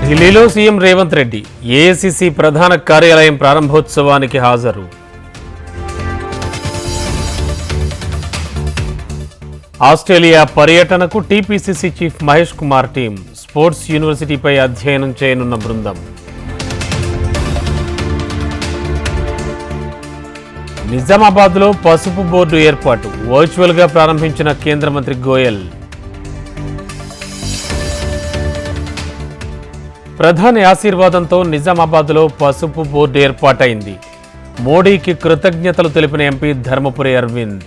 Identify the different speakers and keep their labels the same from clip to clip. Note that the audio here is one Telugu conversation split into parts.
Speaker 1: ఢిల్లీలో సీఎం రేవంత్ రెడ్డి ఏఐసీసీ ప్రధాన కార్యాలయం ప్రారంభోత్సవానికి హాజరు. ఆస్ట్రేలియా పర్యటనకు TPCC chief Mahesh Kumar team. Sports యూనివర్సిటీపై అధ్యయనం చేయనున్న బృందం. నిజామాబాద్లో పసుపు బోర్డు ఏర్పాటు వర్చువల్గా ప్రారంభించిన కేంద్ర మంత్రి గోయల్. ప్రధాని ఆశీర్వాదంతో నిజామాబాద్లో పసుపు బోర్డు ఏర్పాటైంది. మోడీకి కృతజ్ఞతలు తెలిపిన ఎంపీ ధర్మపురి అరవింద్.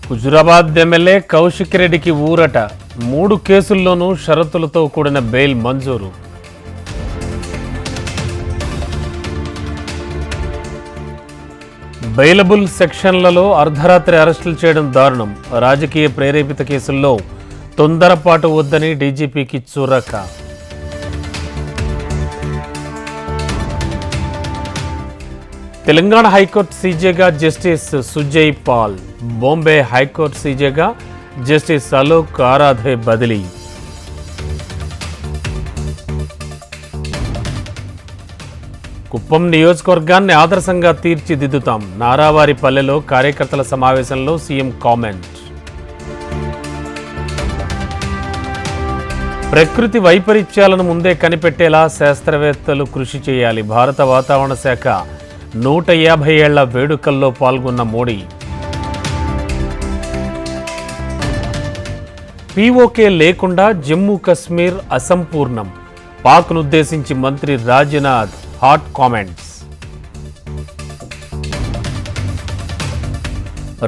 Speaker 1: హుజురాబాద్ ఎమ్మెల్యే కౌశిక్ రెడ్డికి ఊరట. 3 కేసుల్లోనూ షరతులతో కూడిన బెయిల్ మంజూరు. బెయిలబుల్ సెక్షన్లలో అర్ధరాత్రి అరెస్టులు చేయడం దారుణం. రాజకీయ ప్రేరేపిత కేసుల్లో తొందరపాటు వద్దని డీజీపీకి చురక. తెలంగాణ హైకోర్టు సీజేగా justice Sujoy Paul. Bombay high court సీజేగా జస్టిస్ అలోక్ ఆరాధే బదిలీ. కుప్పం నియోజకవర్గాన్ని ఆదర్శంగా తీర్చిదిద్దుతాం. నారావారిపల్లెలో కార్యకర్తల సమావేశంలో సీఎం కామెంట్. ప్రకృతి వైపరీత్యాలను ముందే కనిపెట్టేలా శాస్త్రవేత్తలు కృషి చేయాలి. భారత వాతావరణ శాఖ 150 ఏళ్ల వేడుకల్లో పాల్గొన్న మోడీ. పీఓకే లేకుండా జమ్మూ కశ్మీర్ అసంపూర్ణం. పాక్నుద్దేశించి మంత్రి రాజ్నాథ్ హాట్ కామెంట్స్.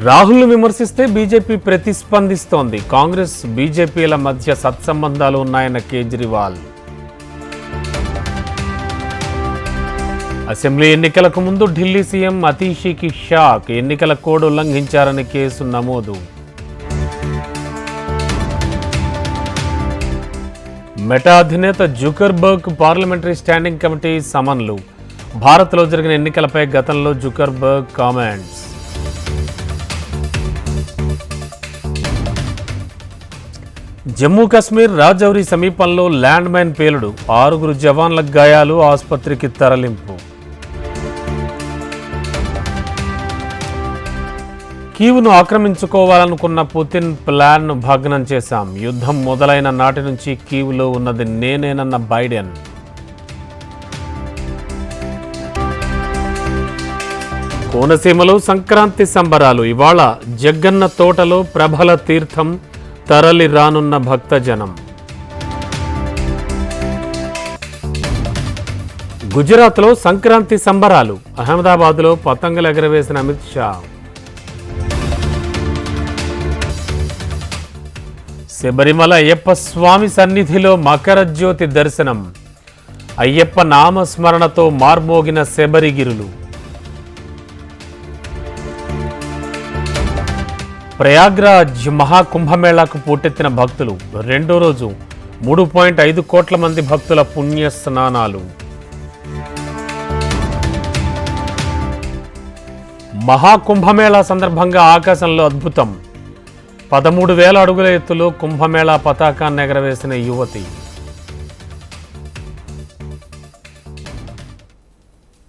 Speaker 1: రాహుల్ను విమర్శిస్తే బీజేపీ ప్రతిస్పందిస్తోంది. కాంగ్రెస్ బీజేపీల మధ్య సత్సంబంధాలు ఉన్నాయన్న కేజ్రీవాల్. అసెంబ్లీ ఎన్నికలకు ముందు ఢిల్లీ సీఎం అతీషీకి షాక్. ఎన్నికల కోడ్ ఉల్లంఘించారని కేసు నమోదు. మెటా అధినేత జుకర్బర్గ్ పార్లమెంటరీ స్టాండింగ్ కమిటీ సమన్లు. భారత్లో జరిగిన ఎన్నికలపై గతంలో జుకర్బర్గ్ కామెంట్స్. జమ్మూ కశ్మీర్ రాజౌరి సమీపంలో ల్యాండ్ మైన్ పేలుడు. 6 జవాన్లకు గాయాలు. ఆసుపత్రికి తరలింపు. కీవ్ను ఆక్రమించుకోవాలనుకున్న పుతిన్ ప్లాన్ను భగ్నం చేశాం. యుద్ధం మొదలైన నాటి నుంచి కీవ్లో ఉన్నది నేనేనన్న బైడెన్. కోనసీమలో సంక్రాంతి సంబరాలు. ఇవాళ జగ్గన్న తోటలో ప్రభల తీర్థం. తరలి రానున్న భక్తజనం. గుజరాత్లో సంక్రాంతి సంబరాలు. అహ్మదాబాద్లో పతంగులు ఎగరవేసిన అమిత్ షా. శబరిమల అయ్యప్ప స్వామి సన్నిధిలో మకర జ్యోతి దర్శనం. అయ్యప్ప నామస్మరణతో మార్మోగిన శబరిగిరులు. ప్రయాగ్రాజ్ మహాకుంభమేళాకు పోటెత్తిన భక్తులు. 2వ రోజు 3.5 కోట్ల మంది భక్తుల పుణ్య స్నానాలు. మహాకుంభమేళా సందర్భంగా ఆకాశంలో అద్భుతం. 13,000 అడుగుల ఎత్తులో కుంభమేళా పతాకాన్ని ఎగరవేసిన యువతి.